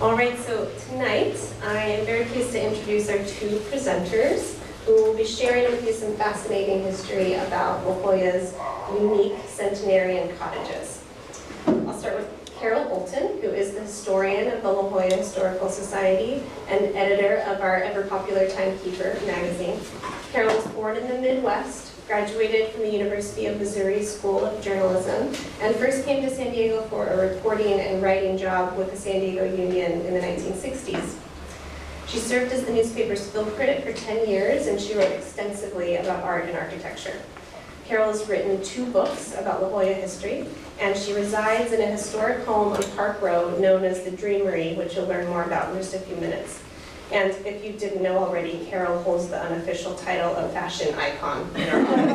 All right, so tonight I am very pleased to introduce our two presenters who will be sharing with you some fascinating history about La Jolla's unique centenarian cottages. I'll start with Carol Bolton, who is the historian of the La Jolla Historical Society and editor of our ever-popular Timekeeper magazine. Carol was born in the Midwest, graduated from the University of Missouri School of Journalism, and first came to San Diego for a reporting and writing job with the San Diego Union in the 1960s. She served as the newspaper's film critic for 10 years, and she wrote extensively about art and architecture. Carol has written 2 books about La Jolla history, and she resides in a historic home on Park Road known as the Dreamery, which you'll learn more about in just a few minutes. And if you didn't know already, Carol holds the unofficial title of fashion icon in our office.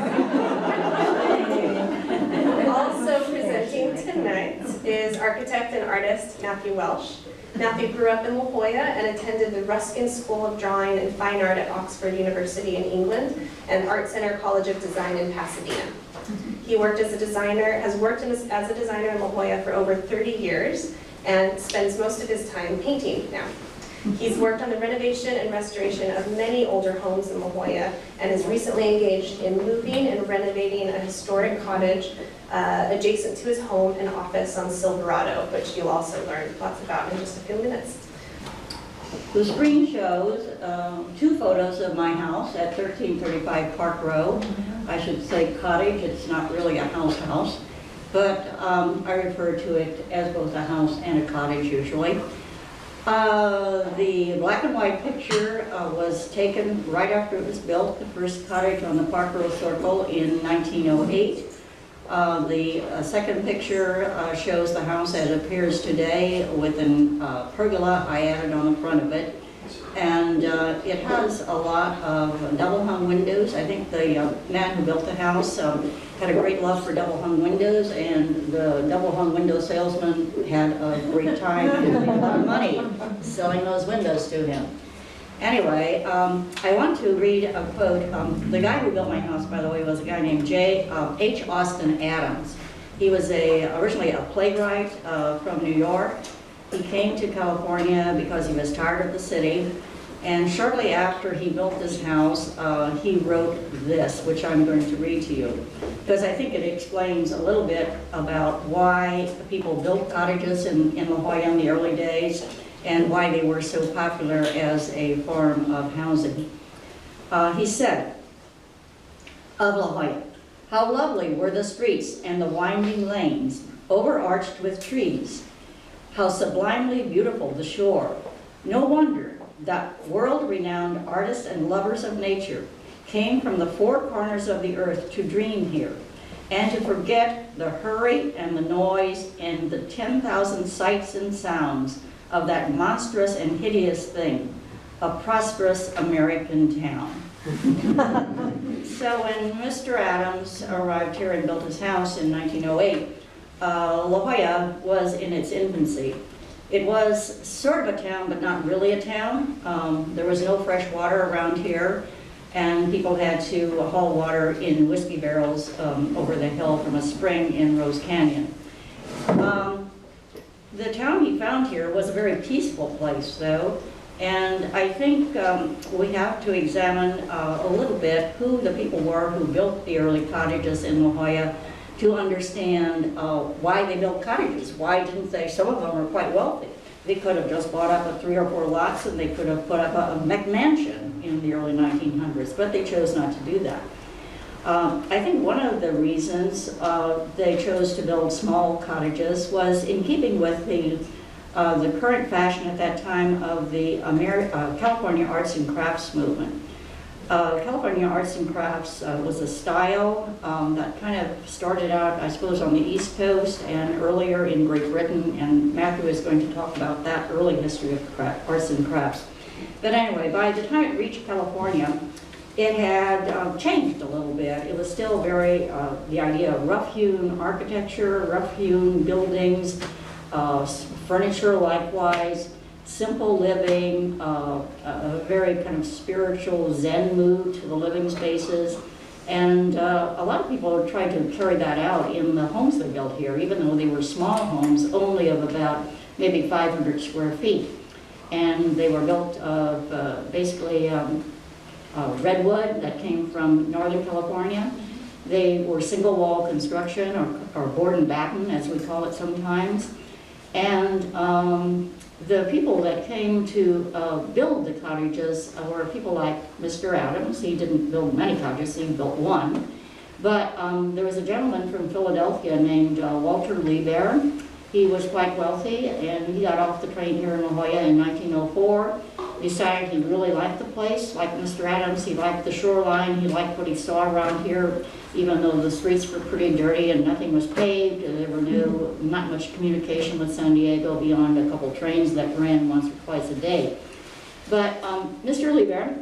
Also presenting tonight is architect and artist Matthew Welsh. Matthew grew up in La Jolla and attended the Ruskin School of Drawing and Fine Art at Oxford University in England and Art Center College of Design in Pasadena. He worked as a designer, has worked as a designer in La Jolla for over 30 years and spends most of his time painting now. He's worked on the renovation and restoration of many older homes in La Jolla and is recently engaged in moving and renovating a historic cottage adjacent to his home and office on Silverado, which you'll also learn lots about in just a few minutes. The screen shows 2 photos of my house at 1335 Park Road. I should say cottage, it's not really a house, but I refer to it as both a house and a cottage usually. The black and white picture was taken right after it was built, the first cottage on the Park Road Circle in 1908. The second picture shows the house as it appears today with an pergola I added on the front of it. And it has a lot of double-hung windows. I think the man who built the house had a great love for double-hung windows, and the double-hung window salesman had a great time and made a lot of money selling those windows to him. Anyway, I want to read a quote. The guy who built my house, by the way, was a guy named H. Austin Adams. He was originally a playwright from New York. He came to California because he was tired of the city, and shortly after he built this house, he wrote this, which I'm going to read to you, because I think it explains a little bit about why people built cottages in La Jolla in the early days, and why they were so popular as a form of housing. He said, of La Jolla, how lovely were the streets and the winding lanes, overarched with trees. How sublimely beautiful the shore. No wonder that world-renowned artists and lovers of nature came from the 4 corners of the earth to dream here, and to forget the hurry and the noise and the 10,000 sights and sounds of that monstrous and hideous thing, a prosperous American town. So when Mr. Adams arrived here and built his house in 1908, La Jolla was in its infancy. It was sort of a town, but not really a town. There was no fresh water around here, and people had to haul water in whiskey barrels over the hill from a spring in Rose Canyon. The town he found here was a very peaceful place, though, and I think we have to examine a little bit who the people were who built the early cottages in La Jolla, to understand why they built cottages. Why didn't they? Some of them were quite wealthy. They could have just bought up 3 or 4 lots, and they could have put up a McMansion in the early 1900s, but they chose not to do that. I think one of the reasons they chose to build small cottages was in keeping with the current fashion at that time of the California arts and crafts movement. California arts and crafts was a style that kind of started out, I suppose, on the East Coast and earlier in Great Britain, and Matthew is going to talk about that early history of arts and crafts. But anyway, by the time it reached California, it had changed a little bit. It was still very, the idea of rough-hewn architecture, rough-hewn buildings, furniture likewise, simple living, a very kind of spiritual Zen mood to the living spaces. And a lot of people tried to carry that out in the homes they built here, even though they were small homes, only of about maybe 500 square feet. And they were built of basically redwood that came from Northern California. They were single wall construction, or board and batten as we call it sometimes. And the people that came to build the cottages were people like Mr. Adams. He didn't build many cottages, he built one. But there was a gentleman from Philadelphia named Walter Lieber. He was quite wealthy, and he got off the train here in La Jolla in 1904. Decided he really liked the place. Like Mr. Adams, he liked the shoreline, he liked what he saw around here, even though the streets were pretty dirty and nothing was paved. There were not much communication with San Diego beyond a couple trains that ran once or twice a day. But Mr. Lieber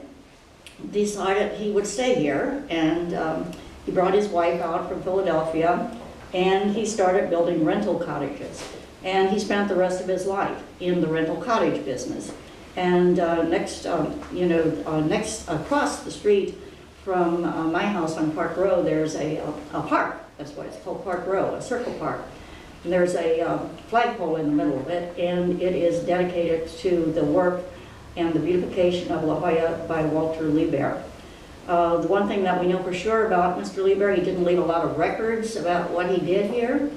decided he would stay here, and he brought his wife out from Philadelphia, and he started building rental cottages. And he spent the rest of his life in the rental cottage business. And next across the street from my house on Park Row, there's a park. That's why it's called Park Row, a circle park. And there's a flagpole in the middle of it, and it is dedicated to the work and the beautification of La Jolla by Walter Lieber. The one thing that we know for sure about Mr. Lieber, he didn't leave a lot of records about what he did here,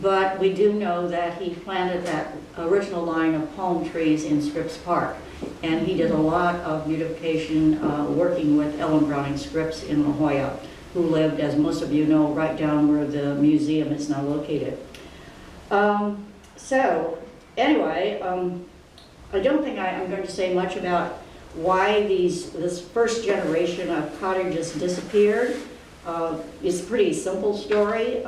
but we do know that he planted that original line of palm trees in Scripps Park. And he did a lot of beautification working with Ellen Browning Scripps in La Jolla, who lived, as most of you know, right down where the museum is now located. So anyway, I don't think I'm going to say much about why this first generation of cottages disappeared. It's a pretty simple story.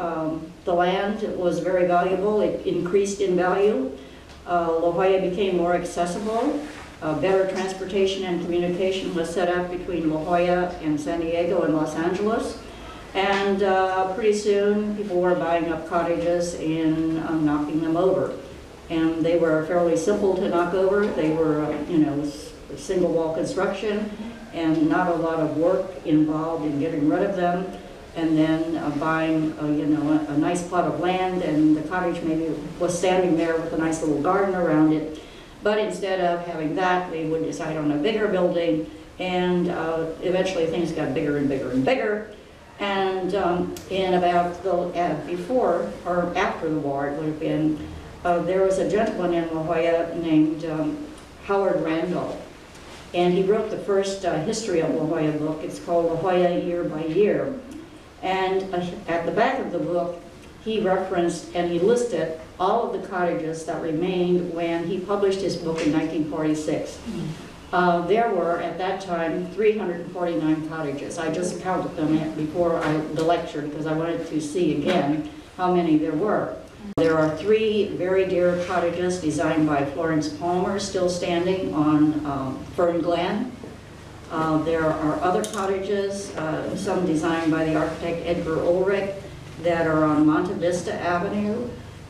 The land was very valuable. It increased in value. La Jolla became more accessible. Better transportation and communication was set up between La Jolla and San Diego and Los Angeles. And pretty soon people were buying up cottages and knocking them over. And they were fairly simple to knock over. They were, single wall construction and not a lot of work involved in getting rid of them. And then buying, a nice plot of land, and the cottage maybe was standing there with a nice little garden around it. But instead of having that, they would decide on a bigger building, and eventually things got bigger and bigger and bigger. And in about before or after the war, it would have been, there was a gentleman in La Jolla named Howard Randall. And he wrote the first history of La Jolla book. It's called La Jolla Year by Year. And at the back of the book, he referenced and he listed all of the cottages that remained when he published his book in 1946. There were, at that time, 349 cottages. I just counted them before the lecture because I wanted to see again how many there were. There are 3 very dear cottages designed by Florence Palmer still standing on Fern Glen. There are other cottages, some designed by the architect Edgar Ulrich, that are on Monte Vista Avenue.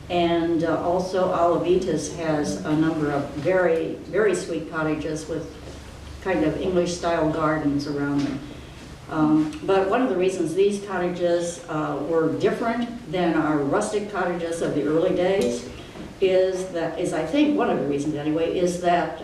And also Olavitas has a number of very, very sweet cottages with kind of English-style gardens around them. But one of the reasons these cottages were different than our rustic cottages of the early days is I think one of the reasons anyway, is that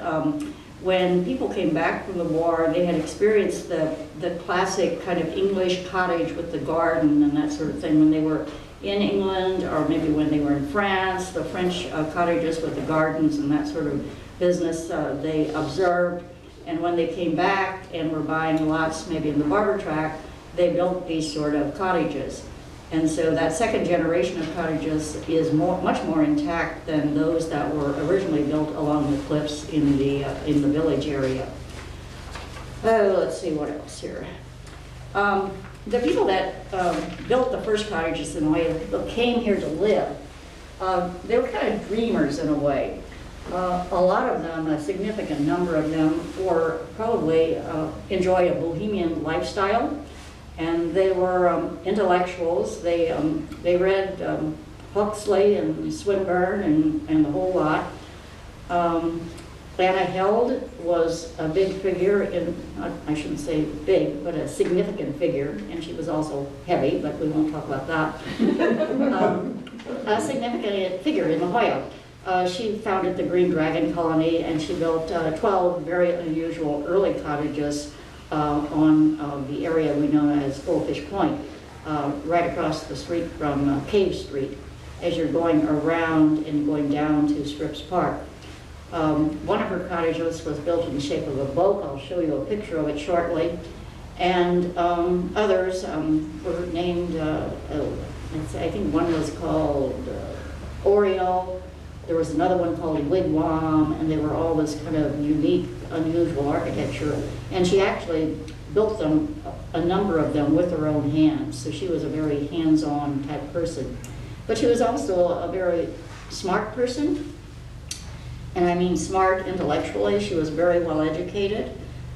when people came back from the war, they had experienced the classic kind of English cottage with the garden and that sort of thing when they were in England, or maybe when they were in France, the French cottages with the gardens and that sort of business they observed. And when they came back and were buying lots maybe in the barber tract, they built these sort of cottages. And so that second generation of cottages is much more intact than those that were originally built along the cliffs in the village area. Let's see what else here. The people that built the first cottages in a way, came here to live, they were kind of dreamers in a way. A lot of them, a significant number of them, were probably enjoy a bohemian lifestyle. And they were intellectuals. They read Huxley and Swinburne and the whole lot. Anna Held was a big figure in, I shouldn't say big, but a significant figure, and she was also heavy, but we won't talk about that. A significant figure in La Jolla. She founded the Green Dragon Colony, and she built 12 very unusual early cottages on the area we know as Goldfish Point, right across the street from Cave Street, as you're going around and going down to Scripps Park. One of her cottages was built in the shape of a boat. I'll show you a picture of it shortly. And others were named, I think one was called Oriole. There was another one called Wigwam, and they were all this kind of unique, unusual architecture. And she actually built them, a number of them, with her own hands. So she was a very hands-on type person. But she was also a very smart person. And I mean smart intellectually. She was very well educated.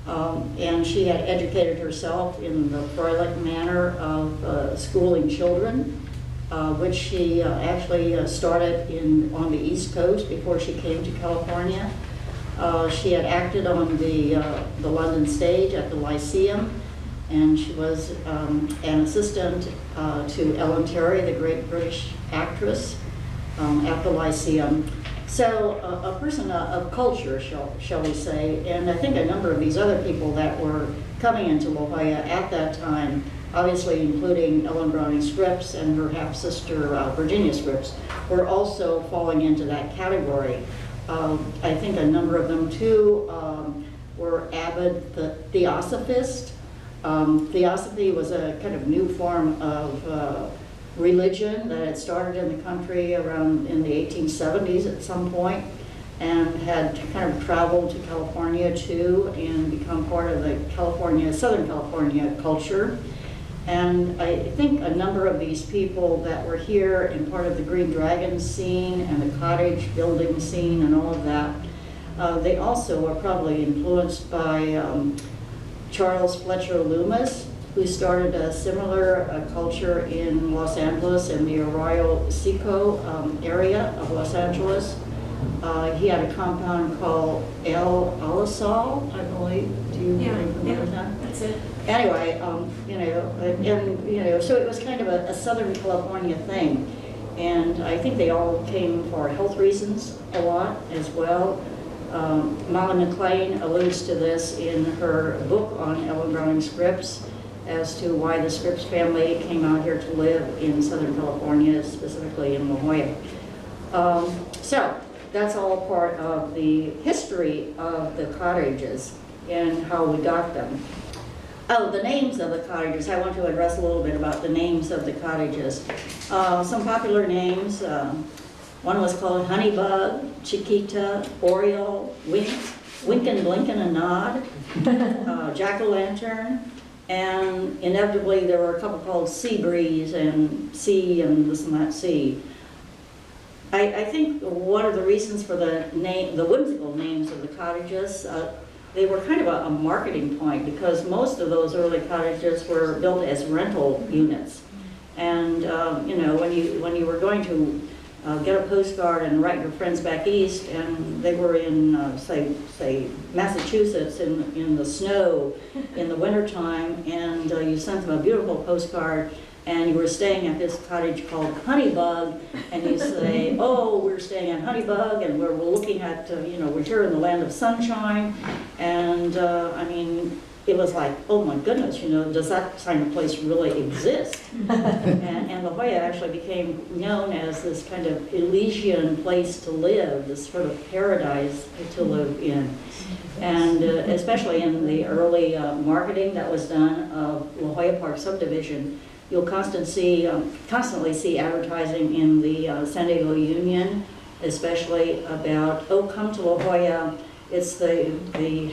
And she had educated herself in the Frolic manner of schooling children, which she actually started on the East Coast before she came to California. She had acted on the London stage at the Lyceum, and she was an assistant to Ellen Terry, the great British actress, at the Lyceum. So a person of culture, shall we say, and I think a number of these other people that were coming into La Jolla at that time, obviously including Ellen Browning Scripps and her half-sister Virginia Scripps, were also falling into that category. I think a number of them too were avid theosophists. Theosophy was a kind of new form of religion that had started in the country around in the 1870s at some point, and had kind of traveled to California too and become part of the Southern California culture. And I think a number of these people that were here and part of the Green Dragon scene and the cottage building scene and all of that, they also were probably influenced by Charles Fletcher Loomis, who started a similar culture in Los Angeles in the Arroyo Seco area of Los Angeles. He had a compound called El Alisal, I believe. Do you remember that? That's it. Anyway, so it was kind of a Southern California thing. And I think they all came for health reasons a lot as well. Molly McLean alludes to this in her book on Ellen Browning Scripps as to why the Scripps family came out here to live in Southern California, specifically in La Jolla. So that's all part of the history of the cottages and how we got them. Oh, the names of the cottages. I want to address a little bit about the names of the cottages. Some popular names. One was called Honeybug, Chiquita, Oriole, Winkin', Blinkin' and Nod, Jack-o'-lantern, and inevitably there were a couple called Sea Breeze and Sea and this and that Sea. I think one of the reasons for the whimsical names of the cottages, they were kind of a marketing point, because most of those early cottages were built as rental units. And when you were going to get a postcard and write your friends back east, and they were in, say Massachusetts in the snow in the wintertime, and you sent them a beautiful postcard, and you were staying at this cottage called Honeybug, and you say, oh, we're staying at Honeybug, and we're looking at, we're here in the land of sunshine, and I mean, it was like, oh my goodness, does that kind of place really exist? and La Jolla actually became known as this kind of Elysian place to live, this sort of paradise to live in. And especially in the early marketing that was done of La Jolla Park subdivision, you'll constantly see advertising in the San Diego Union, especially about, oh, come to La Jolla. It's the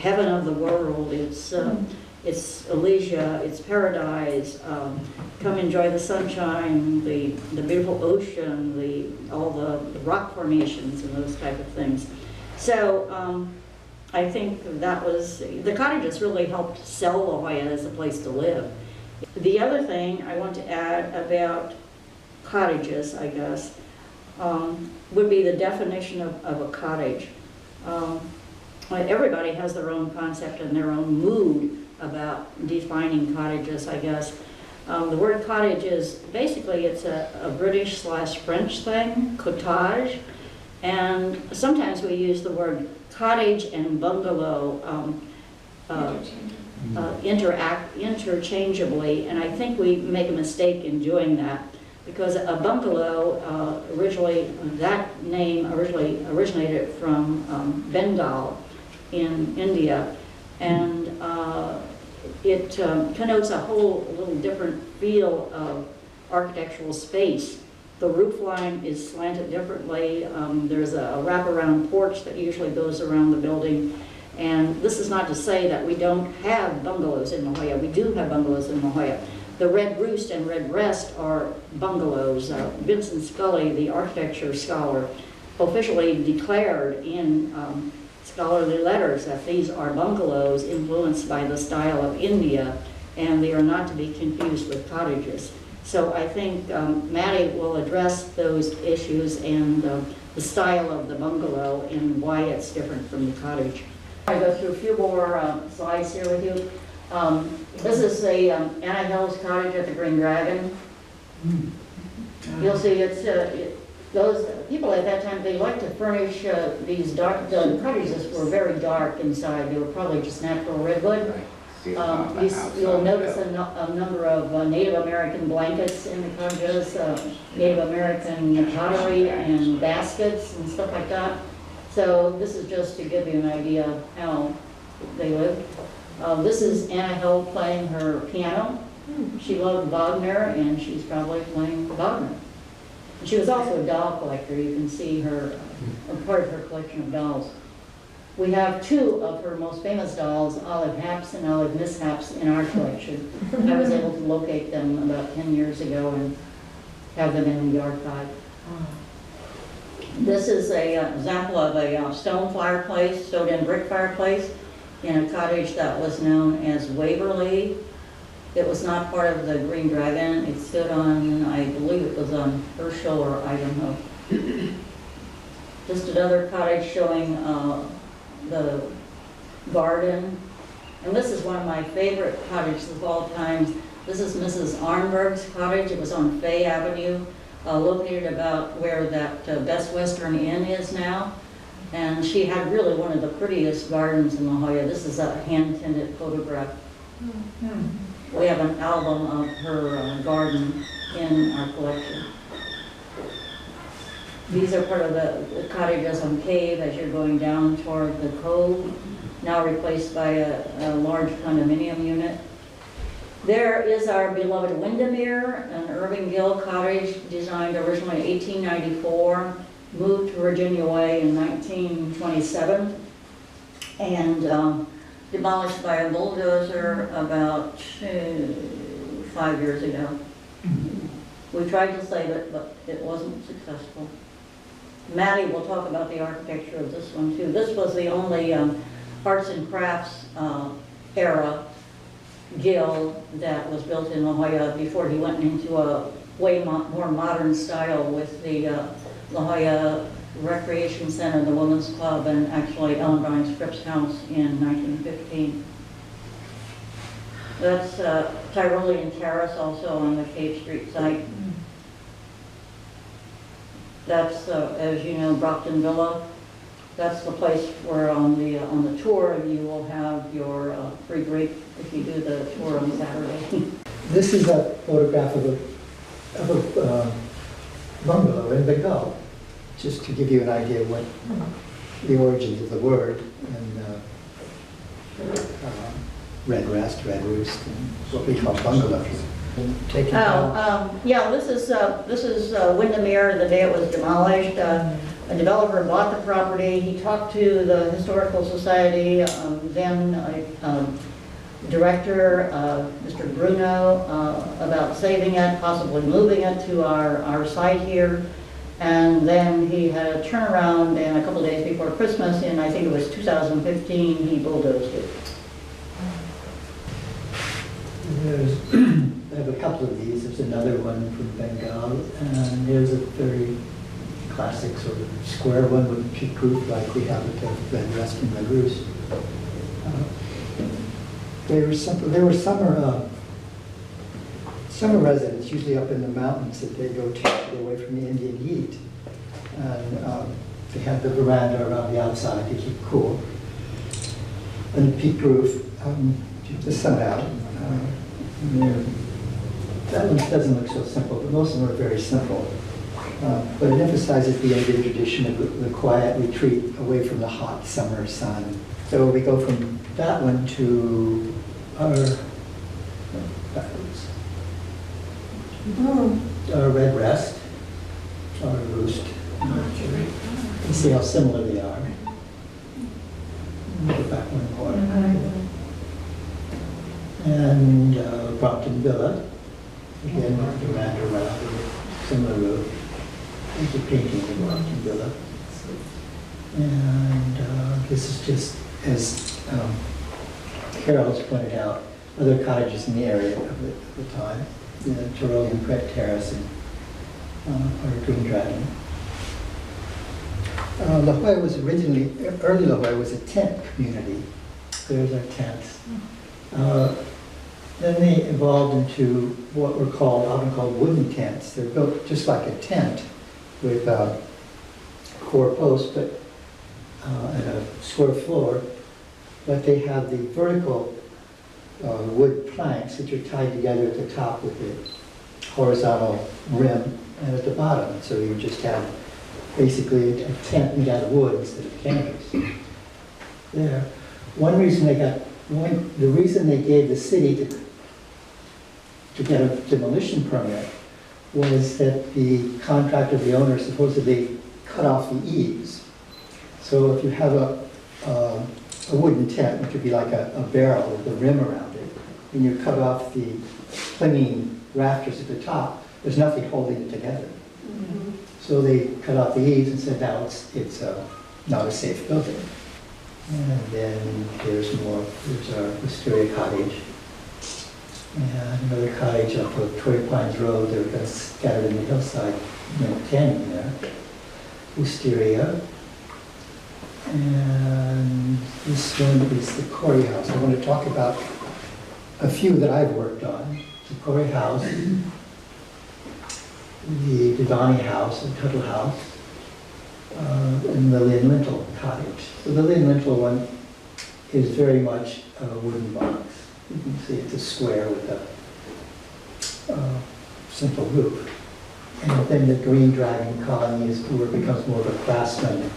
heaven of the world. It's Elysia. It's paradise. Come enjoy the sunshine, the beautiful ocean, all the rock formations and those type of things. So I think that was, the cottages really helped sell La Jolla as a place to live. The other thing I want to add about cottages, I guess, would be the definition of a cottage. Everybody has their own concept and their own mood about defining cottages, I guess. The word cottage is basically, it's a British/French thing, cottage, And sometimes we use the word cottage and bungalow interchangeably, and I think we make a mistake in doing that, because a bungalow that name originated from Bengal in India, and it connotes a whole little different feel of architectural space. The roof line is slanted differently. There's a wraparound porch that usually goes around the building. And this is not to say that we don't have bungalows in La Jolla. We do have bungalows in La Jolla. The Red Roost and Red Rest are bungalows. Vincent Scully, the architecture scholar, officially declared in scholarly letters that these are bungalows influenced by the style of India, and they are not to be confused with cottages. So I think Maddie will address those issues and the style of the bungalow and why it's different from the cottage. I go through a few more slides here with you. This is the Anna Hill's cottage at the Green Dragon. You'll see those people at that time, they liked to furnish these dark, the cottages were very dark inside. They were probably just natural redwood. You'll notice a number of Native American blankets in the cottages, Native American pottery and baskets and stuff like that. So this is just to give you an idea of how they live. This is Anna Hill playing her piano. She loved Wagner, and she's probably playing Wagner. And she was also a doll collector. You can see her, part of her collection of dolls. We have two of her most famous dolls, Olive Haps and Olive Mishaps, in our collection. I was able to locate them about 10 years ago and have them in the archive. This is an example of a stone fireplace, stone-in brick fireplace, in a cottage that was known as Waverly. It was not part of the Green Dragon. It stood on, I believe it was on Herschel or Idaho. Just another cottage showing the garden. And this is one of my favorite cottages of all time. This is Mrs. Arnberg's cottage. It was on Fay Avenue, located about where that Best Western Inn is now. And she had really one of the prettiest gardens in La Jolla. This is a hand-tinted photograph. We have an album of her garden in our collection. These are part of the cottages on Cave as you're going down toward the cove, now replaced by a large condominium unit. There is our beloved Windermere, an Irving Gill cottage designed originally in 1894, moved to Virginia Way in 1927, and demolished by a bulldozer about 5 years ago. We tried to save it, but it wasn't successful. Maddie will talk about the architecture of this one too. This was the only arts and crafts era Gill that was built in La Jolla before he went into a way more modern style with the La Jolla Recreation Center, the Women's Club, and actually Ellen Bryant Scripps House in 1915. That's Tyrolean Terrace, also on the Cave Street site. That's, as you know, Brockton Villa. That's the place where on the tour you will have your free break if you do the tour on Saturday. This is a photograph of a bungalow in Bengal, just to give you an idea of what the origins of the word, and Red Rest, Red Roost, and what we call bungalows. Yeah, this is Windermere the day it was demolished. A developer bought the property. He talked to the Historical Society, then director, Mr. Bruno, about saving it, possibly moving it to our site here. And then he had a turnaround, and a couple days before Christmas, in I think it was 2015, he bulldozed it. I have a couple of these. There's another one from Bengal, and there's a very classic sort of square one with peak roof like we have at the Red Rest and Red Roost. There were summer residents, usually up in the mountains, that they go to get away from the Indian heat. And They have the veranda around the outside to keep cool. And the peak roof, keep the sun out. That one doesn't look so simple, but most of them are very simple. But it emphasizes the Indian tradition of the quiet retreat away from the hot summer sun. So we go from that one to our, backwards. Our red rest, our roost. You see how similar they are. Go back one more. And Brompton Villa, again with the veranda around, similar roof. There's a painting of Brompton Villa. And this is just, as Carol has pointed out, other cottages in the area of the time. The Tyrolean Pret Terrace and our Green Dragon. La Jolla was originally, early La Jolla was a tent community. There's our tents. Then they evolved into what were often called wooden tents. They're built just like a tent with 4 posts, but and a square floor. But they have the vertical wood planks which are tied together at the top with the horizontal rim and at the bottom. So you just have basically a tent made out of wood instead of canvas. There. The reason they gave the city to get a demolition permit was that the contractor, the owner, supposedly cut off the eaves. So if you have a wooden tent, which would be like a barrel with a rim around it, and you cut off the clinging rafters at the top, there's nothing holding it together. Mm-hmm. So they cut off the eaves and said now it's not a safe building. And then there's more. There's our Wisteria Cottage. And another cottage up of Torrey Pines Road. They're kind of scattered in the hillside, canyon there. Wisteria. And this one is the Corey House. I want to talk about a few that I've worked on. The Corey House, the Devani House, the Tuttle House, and the Lynn Lintel Cottage. The Lynn Lintel one is very much a wooden box. You can see it's a square with a simple roof. And then the Green Dragon colony is where it becomes more of a craftsman,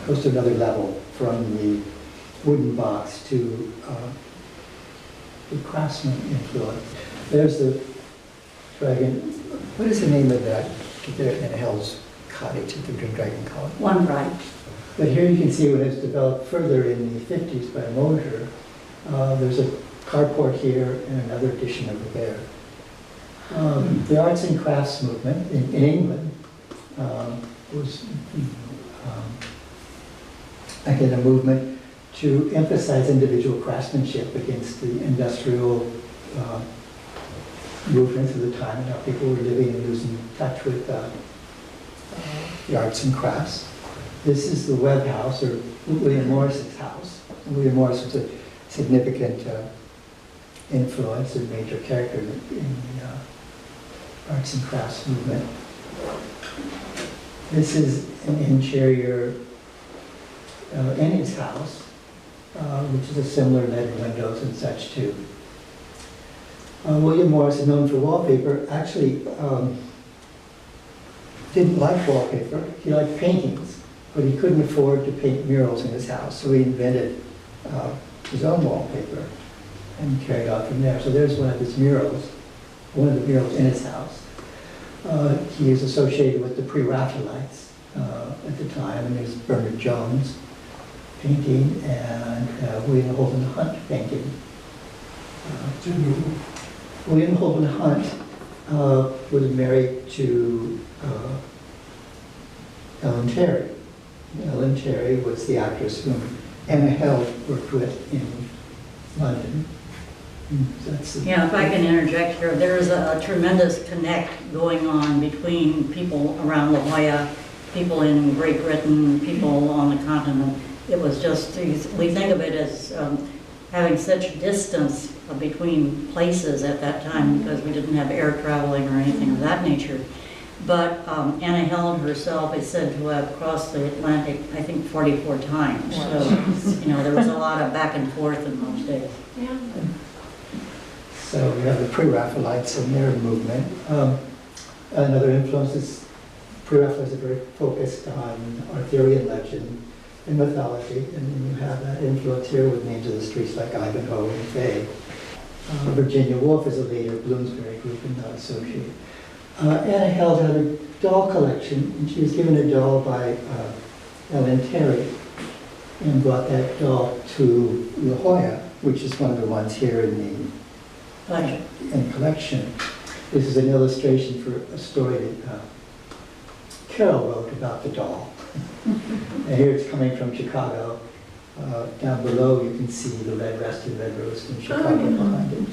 goes to another level from the wooden box to the craftsman influence. There's the dragon. What is the name of that? There in Hell's Cottage at the Green Dragon colony? One right. But here you can see when it's developed further in the 50s by Mosier. There's a carport here and another addition over there. The arts and crafts movement in England was again a movement to emphasize individual craftsmanship against the industrial movements of the time and how people were living and losing touch with the arts and crafts. This is the Webb House, or William Morris's house. And William Morris was a significant influence and major character in the arts and crafts movement. This is an interior in his house, which is a similar leaded windows and such too. William Morris is known for wallpaper. Actually, didn't like wallpaper. He liked paintings, but he couldn't afford to paint murals in his house, so he invented his own wallpaper and carried on from there. So there's one of his murals, one of the murals in his house. He is associated with the pre-Raphaelites at the time, and there's Bernard Jones painting and William Holden Hunt painting. William Holden Hunt was married to Ellen Terry. Ellen Terry was the actress whom Anna Held worked with in London. Yeah, if I can interject here, there is a tremendous connect going on between people around La Jolla, people in Great Britain, people on the continent. It was just, we think of it as having such distance between places at that time because we didn't have air traveling or anything of that nature. But Anna Helen herself is said to have crossed the Atlantic, I think, 44 times. So, you know, there was a lot of back and forth in those days. Yeah. So we have the pre-Raphaelites and their movement. Another influence is pre-Raphaelites are very focused on Arthurian legend and mythology, and then you have that influence here with names of the streets like Ivanhoe and Fay. Virginia Woolf is a later Bloomsbury group and not associated. Anna Held had a doll collection, and she was given a doll by Ellen Terry, and brought that doll to La Jolla, which is one of the ones here in the collection. This is an illustration for a story that Carol wrote about the doll. And here it's coming from Chicago. Down below you can see the red rested red rose from Chicago behind it.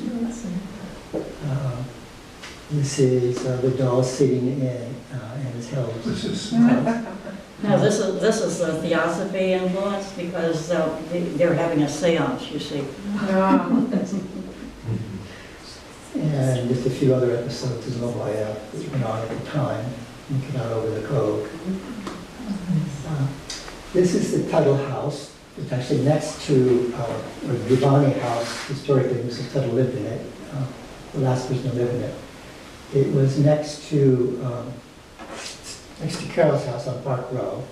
This is the doll sitting in and is held. This is Now this is the Theosophy influence because they're having a seance, you see. And just a few other episodes of La Jolla that went on at the time, looking out over the cove. This is the Tuttle House. It's actually next to a Giovanni house. Historically, Mrs. Tuttle lived in it. The last person to live in it. It was next to Carol's house on Park Row.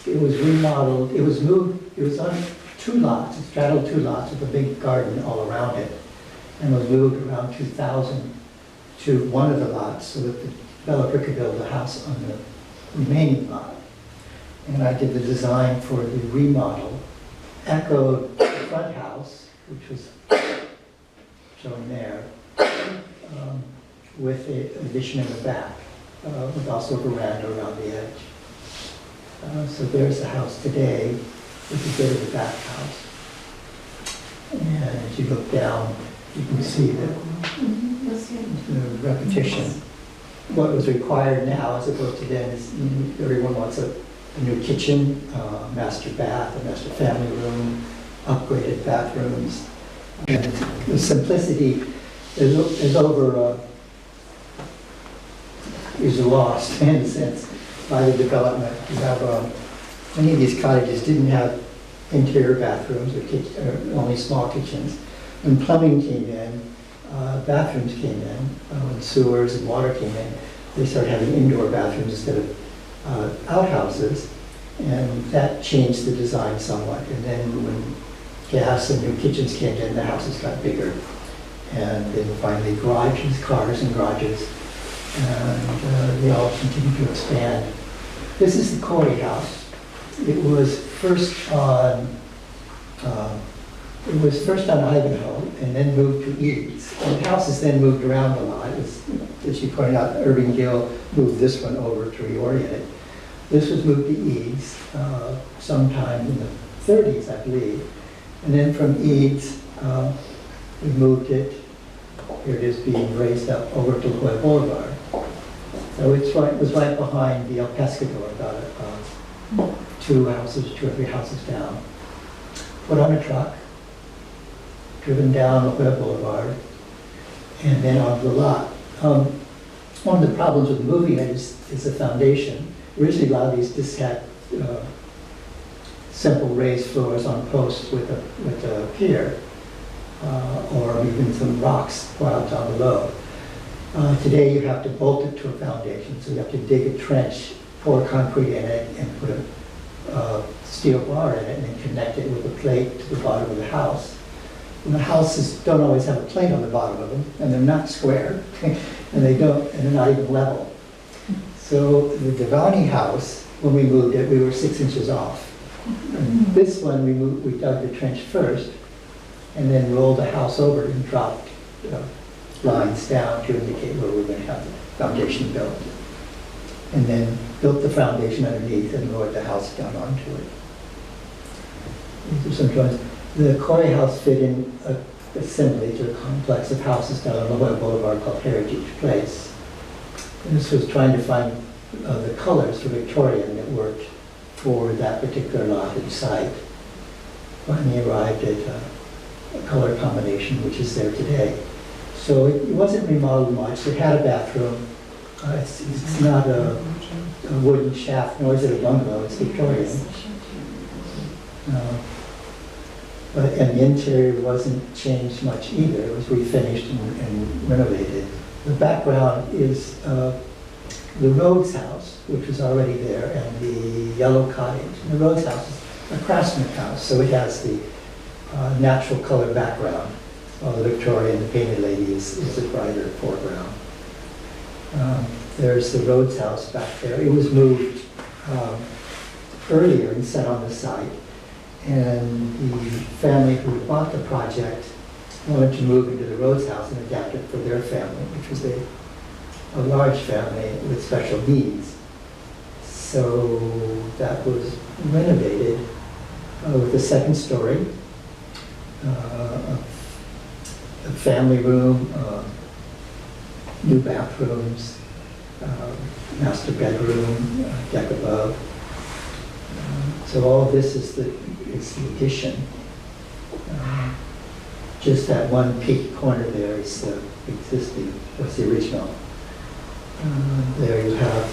It was remodeled. It was moved. It was on two lots. It straddled two lots with a big garden all around it, and was moved around 2000 to one of the lots so that the developer could build a house on the remaining lot. And I did the design for the remodel, echoed the front house, which was shown there, with an addition in the back, with also a veranda around the edge. So there's the house today, with a bit of the back house. And as you look down, you can see the repetition. What was required now, as opposed to then, is everyone wants a new kitchen, master bath, a master family room, upgraded bathrooms. And the simplicity is lost in a sense by the development. You have many of these cottages didn't have interior bathrooms or only small kitchens. When plumbing came in, bathrooms came in, when sewers and water came in, they started having indoor bathrooms instead of outhouses, and that changed the design somewhat. And then when gas and new kitchens came in, the houses got bigger. And then finally garages, cars and garages, and they all continued to expand. This is the Corey house. It was first on Ivanhoe and then moved to Eads. And the houses then moved around a lot. As you pointed out, Irving Gill moved this one over to reorient it. This was moved to Eads sometime in the 30s, I believe. And then from Eads, we moved it, here it is being raised up over to La Jolla Boulevard. So it was right behind the El Pescador, about 2 or 3 houses down. Put on a truck, driven down La Jolla Boulevard, and then onto the lot. One of the problems with moving it is the foundation. Originally, a lot of these just had simple raised floors on posts with a pier, or even some rocks piled down below. Today, you have to bolt it to a foundation, so you have to dig a trench, pour concrete in it, and put a steel bar in it, and then connect it with a plate to the bottom of the house. And the houses don't always have a plate on the bottom of them, and they're not square, and they're not even level. So the Giovanni house, when we moved it, we were 6 inches off. And this one, we dug the trench first, and then rolled the house over and dropped lines down to indicate where we were going to have the foundation built. And then built the foundation underneath and lowered the house down onto it. These are some drawings. The Corey house fit in assembly to a complex of houses down on La Jolla Boulevard called Heritage Place. And this was trying to find the colors for Victorian that worked for that particular lot and site. Finally arrived at a color combination which is there today. So it wasn't remodeled much. It had a bathroom, It's not a wooden shaft, nor is it a bungalow, it's Victorian. And the interior wasn't changed much either. It was refinished and renovated. The background is the Rhodes house, which was already there, and the Yellow Cottage. And the Rhodes house is a craftsman house, so it has the natural color background, while the Victorian, the painted lady, is a brighter foreground. There's the Rhodes house back there. It was moved earlier and set on the site. And the family who bought the project wanted to move into the Rhodes house and adapt it for their family, which was a large family with special needs. So that was renovated with a second story, a family room, new bathrooms, master bedroom, deck above. So all of this is the addition. Just that one peak corner there is the existing, what's the original. There you have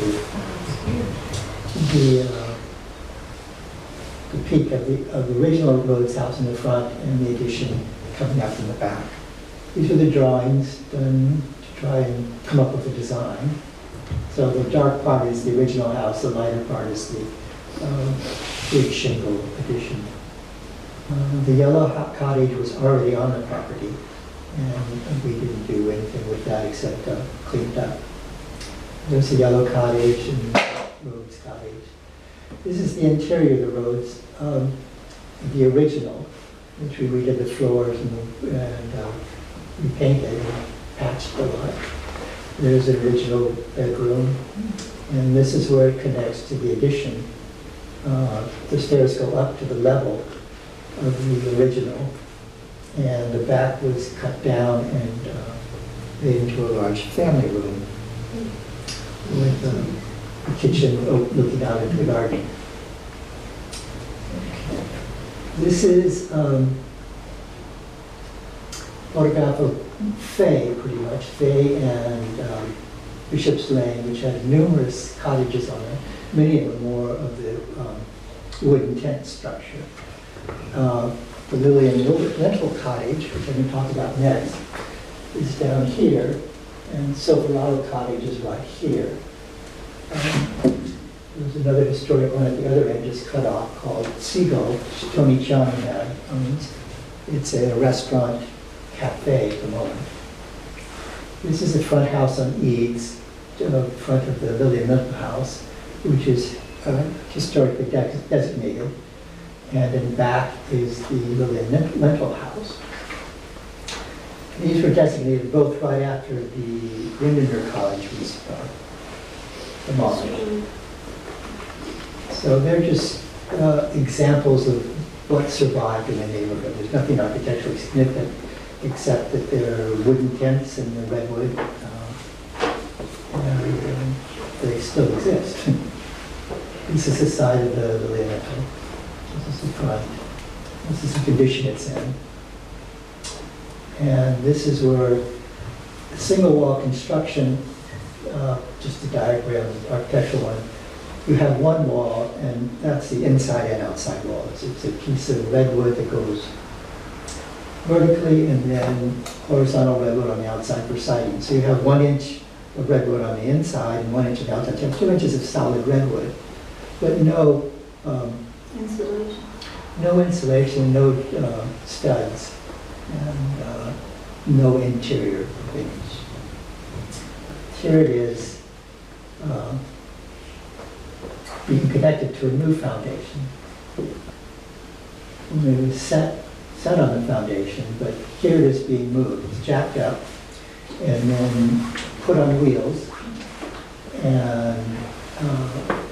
the peak of the original Rhodes house in the front and the addition coming out from the back. These are the drawings done to try and come up with a design. So the dark part is the original house, the lighter part is the big shingle addition. The Yellow Cottage was already on the property, and we didn't do anything with that except clean it up. There's the Yellow Cottage and Rhodes Cottage. This is the interior of the Rhodes, the original, which we redid the floors and repainted and patched a lot. There's an original bedroom, and this is where it connects to the addition. The stairs go up to the level of the original, and the back was cut down and made into a large family room with a kitchen looking out into the garden. This is a photograph of Fay, pretty much, Fay and Bishop's Lane, which had numerous cottages on it. Many of them more of the wooden tent structure. The Lillian Lentil Cottage, which I'm going to talk about next, is down here, and Silverado Cottage is right here. There's another historic one at the other end, just cut off, called Seagull, which Tony Chung owns. It's a restaurant cafe at the moment. This is the front house on Eads, front of the Lillian Lentil House, which is historically designated. And in back is the Lillian Lentil House. These were designated both right after the Windermere College was demolished. So they're just examples of what survived in the neighborhood. There's nothing architecturally significant except that there are wooden tents and the redwood, and they still exist. This is the side of the Lillian Lentil. This is the front. This is the condition it's in. And this is where single wall construction, just a diagram, architectural one, you have one wall, and that's the inside and outside wall. It's a piece of redwood that goes vertically and then horizontal redwood on the outside for siding. So you have 1 inch of redwood on the inside and 1 inch on the outside. So you have 2 inches of solid redwood, but no Insulation. no insulation, no studs, and no interior finish. Here it is being connected to a new foundation. It was set on the foundation, but here it is being moved. It's jacked up and then put on wheels and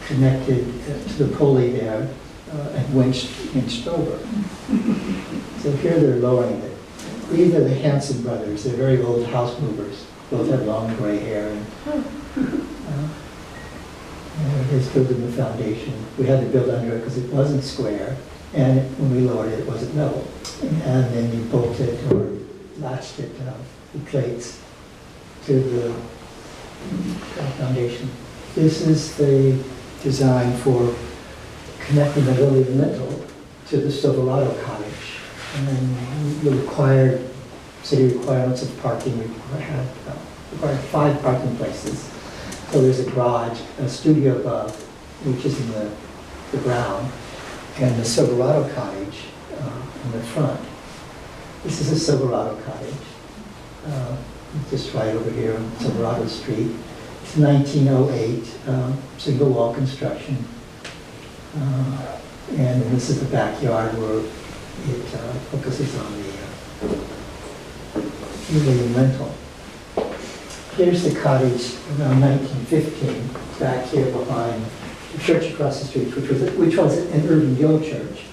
connected to the pulley there and winched over. So here they're lowering it. These are the Hanson brothers. They're very old house movers. Both have long gray hair. And it's building the foundation. We had to build under it because it wasn't square, and when we lowered it, it wasn't level. And then you bolted or latched it, the plates, to the foundation. This is the design for connecting the Lily Lintel to the Silverado Cottage. And the required, city requirements of parking required 5 parking places. So there's a garage, a studio above, which is in the ground, and the Silverado Cottage in the front. This is a Silverado Cottage, just right over here on Silverado Street. It's 1908, single wall construction. And this is the backyard where it focuses on the rental. Here's the cottage around 1915, back here behind the church across the street, which was an Irving Gill church.